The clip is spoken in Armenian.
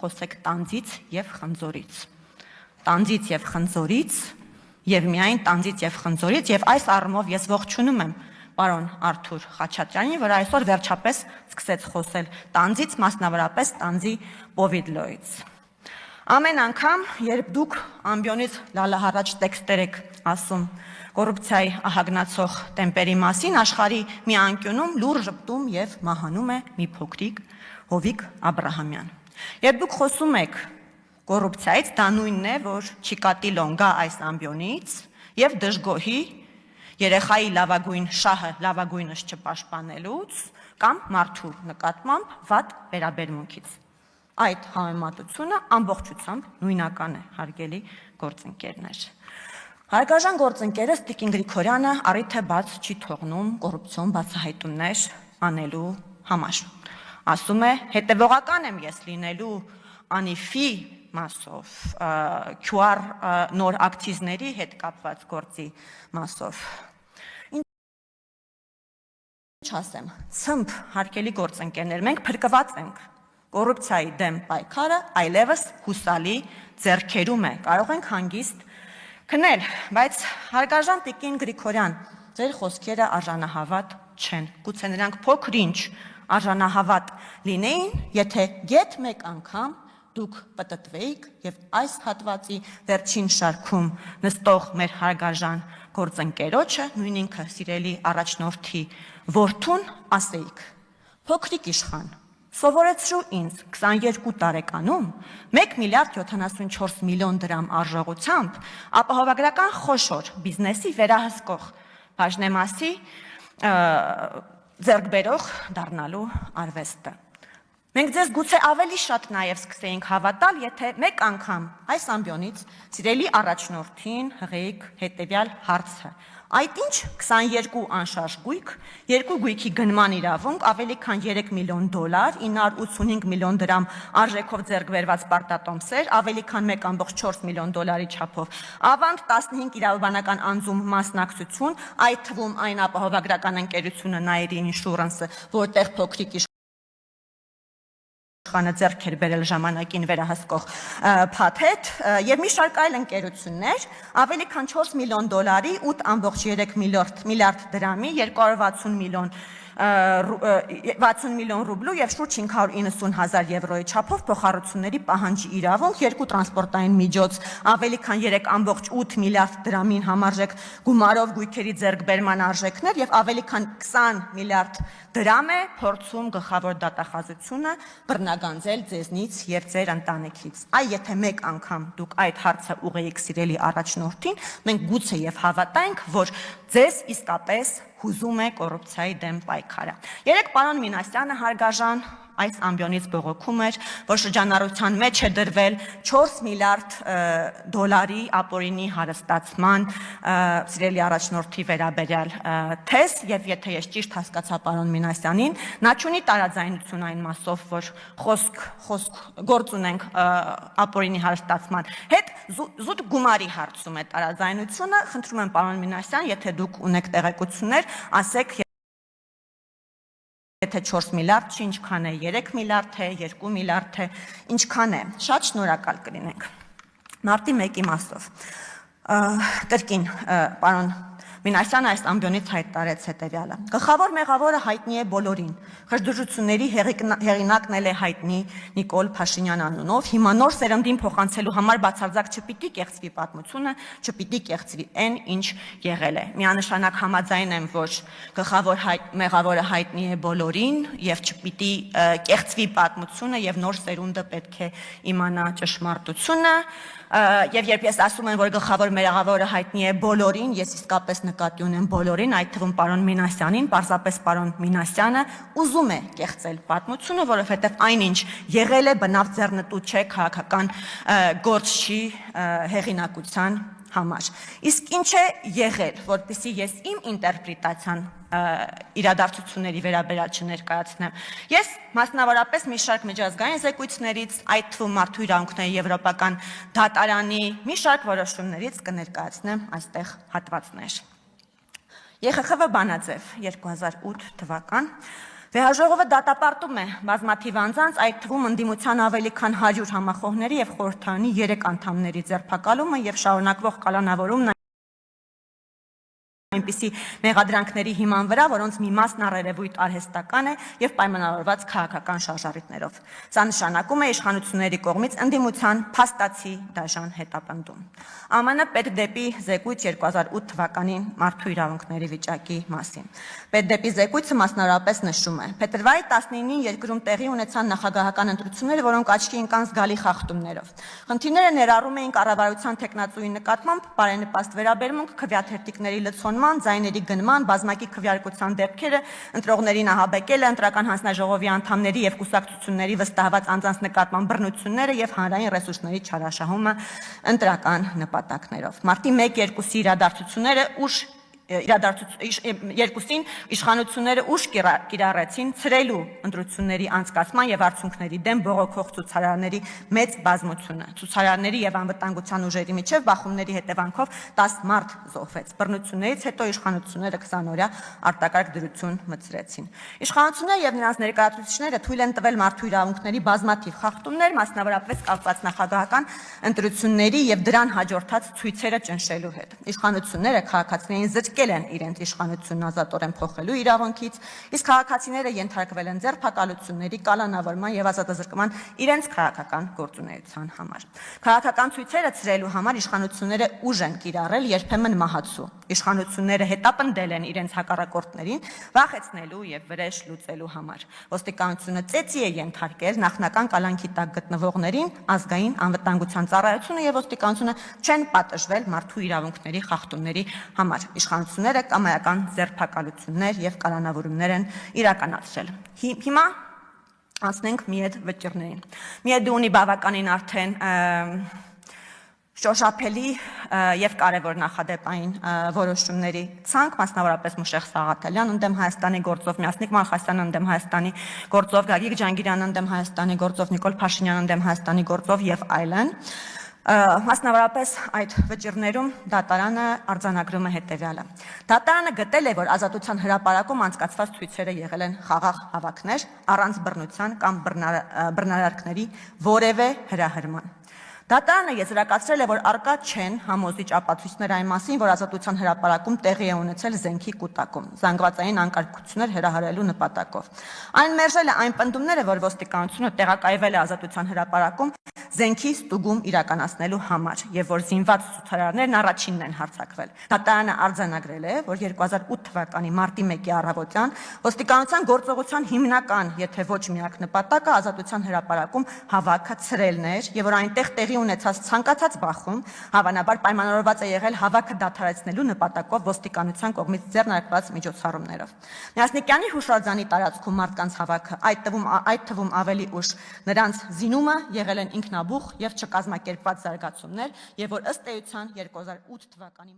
խոսեք տանձից եւ խնձորից։ Տանձից եւ խնձորից եւ միայն տանձից եւ խնձորից եւ այս առումով ես ողջունում եմ պարոն Արթուր Խաչատրյանին, որ այսօր վերջապես սկսեց խոսել տանձից, մասնավորապես տանձի պովիդլոյից։ Ամեն անգամ, երբ դուք ամբիոնից լալահառաջ տեքստեր եք ասում կոռուպցիայի ահագնացող տեմպերի մասին, աշխարհի մի անկյունում լուր ժպտում եւ մահանում է մի փոքրիկ Հովիկ Աբրահամյան։ Երբ դուք խոսում եք կոռուպցիայից, դա նույնն է, որ Չիկատիլոն գա այս ամբիոնից եւ դժգոհի երեխայի լավագույն շահը լավագույնս չպաշտպանելուց կամ մարդու նկատմամբ վատ վերաբերմունքից։ Այդ համեմատությունը ամբողջությամբ նույնական է, հարգելի գործընկերներ։ Հարգարժան գործընկերս Տիկին Գրիգորյանը առիթ է բաց չի թողնում կոռուպցիոն բացահայտումներ անելու համար։ Ասում է, հետևողական եմ ես լինելու ANIF-ի մասով, QR նոր ակցիզների հետ կապված գործի մասով։ Ինչ ասեմ, ցմփ, հարգելի գործընկերներ, մենք փրկված ենք։ Կոռուպցիայի դեմ պայքարը այլևս հուսալի ձեռքերում է, կարող ենք հանգիստ քնել, բայց հարգարժան Տիկին Գրիգորյան, ձեր խոսքերը արժանահավատ չեն։ Գուցե նրանք փոքր-ինչ արժանահավատ լինեին, եթե գեթ մեկ անգամ դուք պտտվեիք եւ այս հատվածի վերջին շարքում նստող մեր հարգարժան գործընկերոջը, նույն ինքը սիրելի առաջնորդի որդուն ասեիք. փոքրիկ իշխան, սովորեցրու ինձ 22 տարեկանում 1 միլիարդ 74 միլիոն դրամ արժողությամբ ապահովագրական խոշոր բիզնեսի վերահսկող բաժնեմասի ձեռքբերող դառնալու արվեստը։ Մենք ձեզ գուցե ավելի շատ նաև սկսեինք հավատալ, եթե մեկ անգամ այս ամբիոնից սիրելի առաջնորդին հղեիք հետևյալ հարցը. այդ ինչ 22 անշարժ գույք, երկու գույքի գնման իրավունք, ավելի քան 3 միլիոն դոլար, 985 միլիոն դրամ արժեքով ձեռքբերված պարտատոմսեր, ավելի քան 1.4 միլիոն դոլարի չափով ավանդ, 15 իրավաբանական անձում մասնակցություն, այդ թվում այն ապահովագրական ընկերությունը Nairi Insurance-ը, որտեղ փոքրիկ իշխանը ձեռք էր բերել ժամանակին վերահսկող փաթեթ եւ մի շարք այլ ընկերություններ, ավելի քան 4 միլիոն դոլարի, 8.3 միլիարդ դրամի, 260 միլիոն ռուբլու եւ շուրջ 590 հազար եվրոյի չափով փոխառությունների պահանջի իրավունք, երկու տրանսպորտային միջոց, ավելի քան 3.8 միլիարդ դրամին համարժեք գումարով գույքերի ձեռքբերման արժեքներ եւ ավելի քան 20 միլիարդ դրամ է փորձում գլխավոր դատախազությունը բռնագանձել ձեզնից եւ ձեր ընտանիքից։ Այ եթե մեկ անգամ դուք այդ հարցը ուղեիք սիրելի առաջնորդին, մենք գուցե եւ հավատայինք, որ ձեզ իսկապես հուզում է կոռուպցիայի դեմ պայքարը։ Երեք պարոն Մինասյանը հարգարժան այս ամբիոնից բողոքում էր, որ շրջանառության մեջ է դրվել 4 միլիարդ դոլարի ապօրինի հարստացման սիրելի առաջնորդի վերաբերյալ թեզ, եւ եթե ես ճիշտ հասկացա պարոն Մինասյանին, նա չունի տարաձայնություն այն մասով, որ գործ ունենք ապօրինի հարստացման հետ, զուտ գումարի հարցում է տարաձայնությունը, խնդրում եմ պարոն Մինասյան, եթե դուք ունեք տեղեկություններ, ասեք Եթե 4 միլիարդ չի, ինչքան է 3 միլիարդ է, 2 միլիարդ է, ինչքան է, շատ շնորհակալ կլինենք։ Մարտի 1-ի մասով, կրկին, պարոն Մինասյանը այս ամբիոնից հայտարարեց հետևյալը. Գլխավոր մեղավորը հայտնի է բոլորին, խժդժությունների հեղինակն էլ է հայտնի Նիկոլ Փաշինյան անունով, հիմա նոր սերնդին փոխանցելու համար բացարձակ չպիտի կեղծվի պատմությունը, չպիտի կեղծվի այն, ինչ եղել է։ Միանշանակ համաձայն եմ, որ գլխավոր մեղավորը հայտնի է բոլորին եւ չպիտի կեղծվի պատմությունը եւ նոր սերունդը պետք է իմանա ճշմարտությունը։ Եվ երբ ես ասում եմ, որ գլխավոր մեղավորը հայտնի է բոլորին, ես իսկապես նկատի ունեմ բոլորին, այդ թվում պարոն Մինասյանին, պարզապես պարոն Մինասյանը ուզում է կեղծել պատմությունը, որովհետև այնինչ եղել է բնավ ձեռնտու չէ քաղաքական գործ չի հեղինակության համար։ Իսկ ինչ է եղել, որպեսզի ես իմ ինտերպրետացիան իրադարձությունների վերաբերյալ չներկայացնեմ։ Ես մասնավորապես մի շարք միջազգային զեկույցներից, այդ թվում մարդու իրավունքների եվրոպական դատարանի մի շարք որոշումներից կներկայացնեմ այստեղ հատվածներ։ ԵԽԽՎ բանաձև 2008 թվական Վեհաժողովը դատապարտում է բազմաթիվ անձանց, այդ թվում ընդդիմության ավելի քան 100 համախոհների եւ խորհրդարանի 3 անդամների ձերբակալումը եւ շարունակվող կալանավորումն այնպիսի մեղադրանքների հիման վրա, որոնց մի մասն առերևույթ արհեստական է եւ պայմանավորված քաղաքական շարժառիթներով։ Սա նշանակում է իշխանությունների կողմից ընդդիմության փաստացի դաժան հետապնդում։ ԱՄՆ պետդեպի զեկույց 2008 թվականին մարդու իրավունքների վիճակի մասին։ Պետդեպի զեկույցը մասնավորապես նշում է. Փետրվարի 19-ին երկրում տեղի ունեցան նախագահական ընտրությունները, որոնք աչքի ընկան զգալի խախտումներով։ Խնդիրները ներառում էին կառավարության տեխնացուի նկատմամբ բարենպաստ վերաբերմունք, քվեաթերթիկների լցոնման, ձայների գնման, բազմակի քվեարկության դեպքերը, ընտրողներին ահաբեկելը, ընտրական հանձնաժողովի անդամների եւ կուսակցությունների վստահված անձանց նկատմամբ բռնությունները եւ հանրային ռեսուրսների չարաշահումը ընտրական նպատակներով։ Մարտի 1-2-ի իրադարձությունները երկուսին իշխանությունները ուշ կիրառեցին ցրելու ընտրությունների անցկացման եւ արդյունքների դեմ բողոքող ցուցարարների մեծ բազմությունը։ Ցուցարարների եւ անվտանգության ուժերի միջև բախումների հետևանքով 10 մարդ զոհվեց։ Բռնություններից հետո իշխանությունները 20-օրյա արտակարգ դրություն մտցրեցին։ Իշխանությունները եւ նրանց ներկայացուցիչները թույլ են տվել մարդու իրավունքների բազմաթիվ խախտումներ, մասնավորապես կապված նախագահական ընտրությունների եւ դրան հաջորդած ցույցերը ճնշելու հետ։ Իշխանությունները քաղաքացիներին զրկել են իրենց իշխանությունն ազատորեն փոխելու իրավունքից, իսկ քաղաքացիները ենթարկվել են ձերբակալությունների, կալանավորման եւ ազատազրկման իրենց քաղաքական գործունեության համար։ Քաղաքական ցույցերը ցրելու համար իշխանությունները ուժ են կիրառել, երբեմն մահացու։ Իշխանությունները հետապնդել են իրենց հակառակորդներին վախեցնելու եւ վրեժ լուծելու համար։ Ոստիկանությունը ծեծի է ենթարկել նախնական կալանքի տակ գտնվողներին, ազգային անվտանգության ծառայությունը եւ ոստիկանությունը չեն պատժվել մարդու իրավունքների խախտումների համար։ Իշխանությունները կամայական ձերբակալություններ եւ կալանավորումներ են իրականացրել։ Հիմա անցնենք միեդ վճիռներին։ Միեդը ունի բավականին արդեն շոշափելի եւ կարեւոր նախադեպային որոշումների ցանկ, մասնավորապես Մուշեղ Սաղաթելյան ընդդեմ Հայաստանի գործով, Մյասնիկ Մալխասյան ընդդեմ Հայաստանի գործով, Գագիկ Ջանգիրյան ընդդեմ Հայաստանի գործով, Նիկոլ Փաշինյան ընդդեմ Հայաստանի գործով եւ այլն։ Մասնավորապես այդ վճիռներում դատարանը արձանագրում է հետևյալը. Դատարանը գտել է, որ Ազատության հրապարակում անցկացված ցույցերը եղել են խաղաղ հավաքներ առանց բռնության կամ բռնարարքների որևէ հրահրման։ Դատարանը եզրակացրել է, որ առկա չեն համոզիչ ապացույցներ այն մասին, որ Ազատության հրապարակում տեղի է ունեցել զենքի կուտակում, զանգվածային անկարգություններ հրահրելու նպատակով։ Այն մերժել է այն պնդումները, որ ոստիկանությունը տեղակայվել է Ազատության հրապարակում զենքի ստուգում իրականացնելու համար եւ որ զինված ցուցարարներն առաջինն են հարձակվել։ Դատարանը արձանագրել է, որ 2008 թվականի մարտի 1-ի առավոտյան ոստիկանության գործողության հիմնական, եթե ոչ միակ նպատակը Ազատության հրապարակում հավաքը ցրելն էր եւ որ այնտեղ տեղի ունեցած ցանկացած բախում հավանաբար պայմանավորված է եղել հավաքը դադարեցնելու նպատակով ոստիկանության կողմից ձեռնարկված միջոցառումներով։ Մյասնիկյանի հուշարձանի տարածքում մարդկանց հավաքը, այդ թվում ավելի ուշ նրանց զինումը եղել են ինքնաբուխ եւ չկազմակերպված զարգացումներ, եւ որ ըստ էության 2008 թվականի